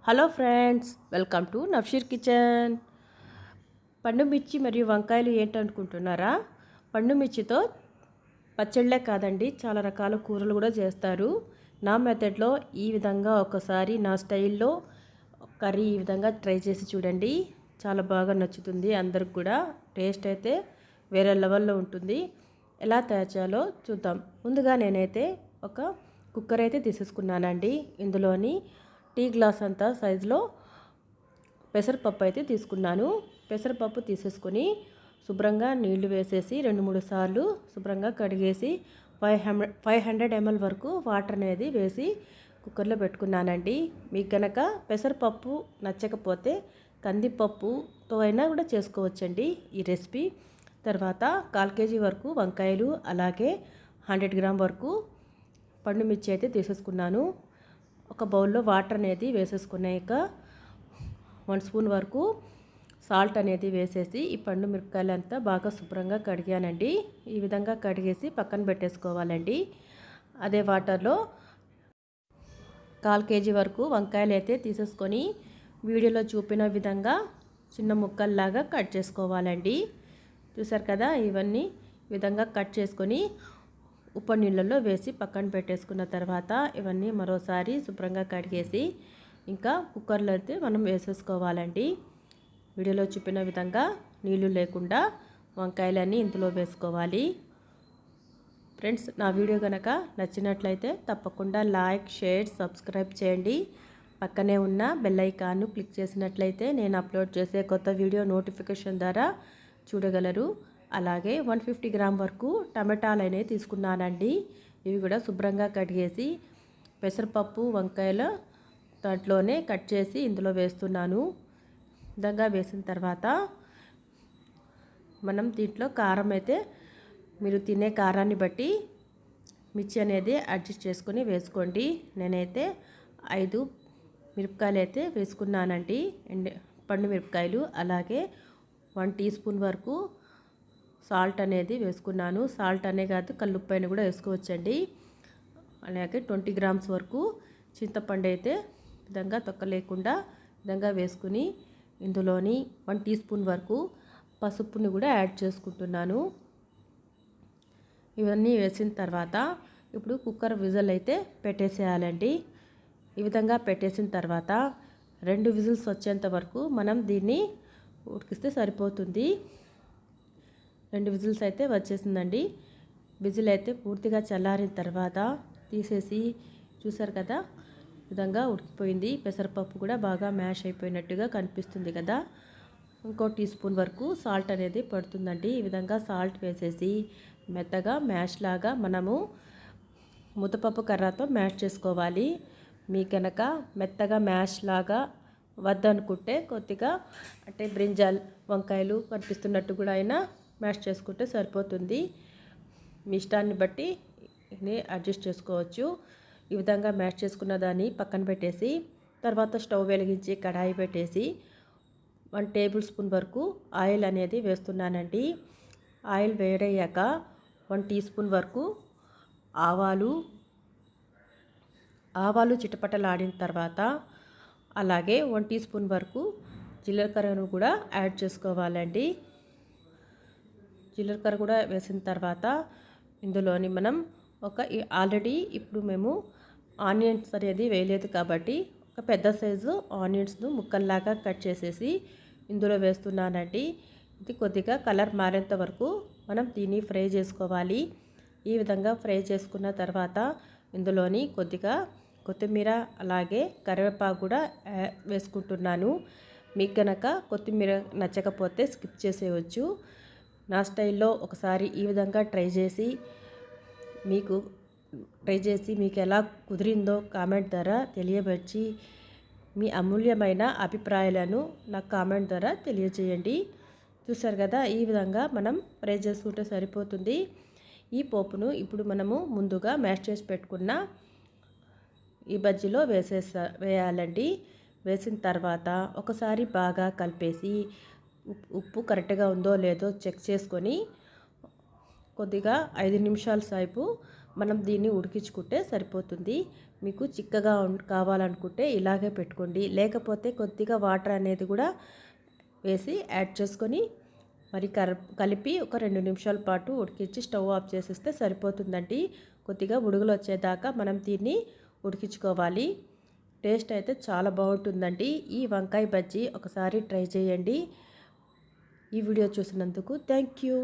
Hello friends, welcome to Nafsheer kitchen. పండు మిర్చి మరియు వంకాయలు ఏంటనుకుంటున్నారా? పండు మిర్చితో పచ్చళ్ళే కాదండి, చాలా రకాల కూరలు కూడా చేస్తారు. నా మెథడ్లో ఈ విధంగా ఒకసారి నా స్టైల్లో కర్రీ ఈ విధంగా ట్రై చేసి చూడండి. చాలా బాగా నచ్చుతుంది అందరికి కూడా. టేస్ట్ అయితే వేరే లెవెల్లో ఉంటుంది. ఎలా తయారు చేయాలో చూద్దాం. ముందుగా నేనైతే ఒక కుక్కర్ అయితే తీసేసుకున్నానండి. ఇందులోని టీ గ్లాస్ అంత సైజులో పెసరపప్పు అయితే తీసుకున్నాను. పెసరపప్పు తీసేసుకొని శుభ్రంగా నీళ్లు వేసేసి 2-3 సార్లు శుభ్రంగా కడిగేసి 500 ml వరకు వాటర్ అనేది వేసి కుక్కర్లో పెట్టుకున్నానండి. మీకు కనుక పెసరపప్పు నచ్చకపోతే కందిపప్పుతో అయినా కూడా చేసుకోవచ్చండి ఈ రెసిపీ. తర్వాత 1/4 kg వరకు వంకాయలు, అలాగే 100 గ్రామ్ వరకు పండు మిర్చి అయితే తీసేసుకున్నాను. ఒక బౌల్లో వాటర్ అనేది వేసేసుకున్నాక 1 స్పూన్ వరకు సాల్ట్ అనేది వేసేసి ఈ పండు మిరపకాయలంతా బాగా శుభ్రంగా కడిగానండి. ఈ విధంగా కడిగేసి పక్కన పెట్టేసుకోవాలండి. అదే వాటర్లో 1/4 kg వరకు వంకాయలు అయితే తీసేసుకొని వీడియోలో చూపిన విధంగా చిన్న ముక్కల్లాగా కట్ చేసుకోవాలండి. చూసారు కదా, ఇవన్నీ విధంగా కట్ చేసుకొని ఉప్పు నీళ్ళల్లో వేసి పక్కన పెట్టేసుకున్న తర్వాత ఇవన్నీ మరోసారి శుభ్రంగా కడిగేసి ఇంకా కుక్కర్లో అయితే మనం వేసేసుకోవాలండి. వీడియోలో చూపిన విధంగా నీళ్లు లేకుండా వంకాయలన్నీ ఇందులో వేసుకోవాలి. ఫ్రెండ్స్, నా వీడియో కనుక నచ్చినట్లయితే తప్పకుండా లైక్, షేర్, సబ్స్క్రైబ్ చేయండి. పక్కనే ఉన్న బెల్ ఐకాన్ను క్లిక్ చేసినట్లయితే నేను అప్లోడ్ చేసే కొత్త వీడియో నోటిఫికేషన్ ద్వారా చూడగలరు. అలాగే 150 గ్రామ్ వరకు టమాటాలు అనేవి తీసుకున్నానండి. ఇవి కూడా శుభ్రంగా కడిగేసి పెసరపప్పు, వంకాయలు దాంట్లోనే కట్ చేసి ఇందులో వేస్తున్నాను. విధంగా వేసిన తర్వాత మనం దీంట్లో కారం అయితే మీరు తినే కారాన్ని బట్టి మిర్చి అనేది అడ్జస్ట్ చేసుకొని వేసుకోండి. నేనైతే 5 మిరపకాయలు అయితే వేసుకున్నానండి, పండు మిరపకాయలు. అలాగే 1 టీ స్పూన్ వరకు సాల్ట్ అనేది వేసుకున్నాను. సాల్ట్ అనే కాదు, కల్లుప్పైన కూడా వేసుకోవచ్చండి. అలాగే 20 గ్రామ్స్ వరకు చింతపండు అయితే విధంగా తొక్క లేకుండా విధంగా వేసుకుని ఇందులోని 1 టీ స్పూన్ వరకు పసుపుని కూడా యాడ్ చేసుకుంటున్నాను. ఇవన్నీ వేసిన తర్వాత ఇప్పుడు కుక్కర్ విజిల్ అయితే పెట్టేసేయాలండి. ఈ విధంగా పెట్టేసిన తర్వాత 2 విజిల్స్ వచ్చేంత వరకు మనం దీన్ని ఉడికిస్తే సరిపోతుంది. 2 విజిల్స్ అయితే వచ్చేసిందండి. విజిల్ అయితే పూర్తిగా చల్లారిన తర్వాత తీసేసి చూసారు కదా, విధంగా ఉడికిపోయింది. పెసరపప్పు కూడా బాగా మ్యాష్ అయిపోయినట్టుగా కనిపిస్తుంది కదా. ఇంకో టీ స్పూన్ వరకు సాల్ట్ అనేది పడుతుందండి. ఈ విధంగా సాల్ట్ వేసేసి మెత్తగా మ్యాష్ లాగా మనము ముద్దపప్పు కర్రతో మ్యాష్ చేసుకోవాలి. మీ కనుక మెత్తగా మ్యాష్ లాగా వద్దనుకుంటే కొద్దిగా అంటే బ్రింజాల్, వంకాయలు కనిపిస్తున్నట్టు కూడా అయినా మ్యాష్ చేసుకుంటే సరిపోతుంది. మీ ఇష్టాన్ని బట్టి అడ్జస్ట్ చేసుకోవచ్చు. ఈ విధంగా మ్యాష్ చేసుకున్న దాన్ని పక్కన పెట్టేసి తర్వాత స్టవ్ వెలిగించి కడాయి పెట్టేసి 1 టేబుల్ స్పూన్ వరకు ఆయిల్ అనేది వేస్తున్నానండి. ఆయిల్ వేడయ్యాక 1 టీ స్పూన్ వరకు ఆవాలు చిటపటలాడిన తర్వాత అలాగే 1 టీ స్పూన్ వరకు జీలకర్రను కూడా యాడ్ చేసుకోవాలండి. జీలకర్ర కూడా వేసిన తర్వాత ఇందులోని మనం ఆల్రెడీ ఇప్పుడు మేము ఆనియన్స్ అనేది వేయలేదు కాబట్టి ఒక పెద్ద సైజు ఆనియన్స్ను ముక్కల్లాగా కట్ చేసేసి ఇందులో వేస్తున్నానండి. ఇది కొద్దిగా కలర్ మారేంత వరకు మనం దీన్ని ఫ్రై చేసుకోవాలి. ఈ విధంగా ఫ్రై చేసుకున్న తర్వాత ఇందులోని కొద్దిగా కొత్తిమీర, అలాగే కరివేపాకు కూడా వేసుకుంటున్నాను. మీకు కనుక కొత్తిమీర నచ్చకపోతే స్కిప్ చేసేయవచ్చు. నా స్టైల్లో ఒకసారి ఈ విధంగా ట్రై చేసి మీకు ఎలా కుదిరిందో కామెంట్ ద్వారా తెలియపరిచి మీ అమూల్యమైన అభిప్రాయాలను నాకు కామెంట్ ద్వారా తెలియజేయండి. చూసారు కదా, ఈ విధంగా మనం ఫ్రై చేసుకుంటే సరిపోతుంది. ఈ పోపును ఇప్పుడు మనము ముందుగా మ్యాష్ చేసి పెట్టుకున్న ఈ బజ్జీలో వేయాలండి. వేసిన తర్వాత ఒకసారి బాగా కలిపేసి ఉప్పు కరెక్ట్గా ఉందో లేదో చెక్ చేసుకొని కొద్దిగా 5 నిమిషాల సేపు మనం దీన్ని ఉడికించుకుంటే సరిపోతుంది. మీకు చిక్కగా కావాలనుకుంటే ఇలాగే పెట్టుకోండి. లేకపోతే కొద్దిగా వాటర్ అనేది కూడా వేసి యాడ్ చేసుకొని మరి కలిపి ఒక 2 నిమిషాల పాటు ఉడికించి స్టవ్ ఆఫ్ చేసేస్తే సరిపోతుందండి. కొద్దిగా బుడుగులు వచ్చేదాకా మనం దీన్ని ఉడికించుకోవాలి. టేస్ట్ అయితే చాలా బాగుంటుందండి. ఈ వంకాయ బజ్జీ ఒకసారి ట్రై చేయండి. ఈ వీడియో చూసినందుకు థ్యాంక్ యూ.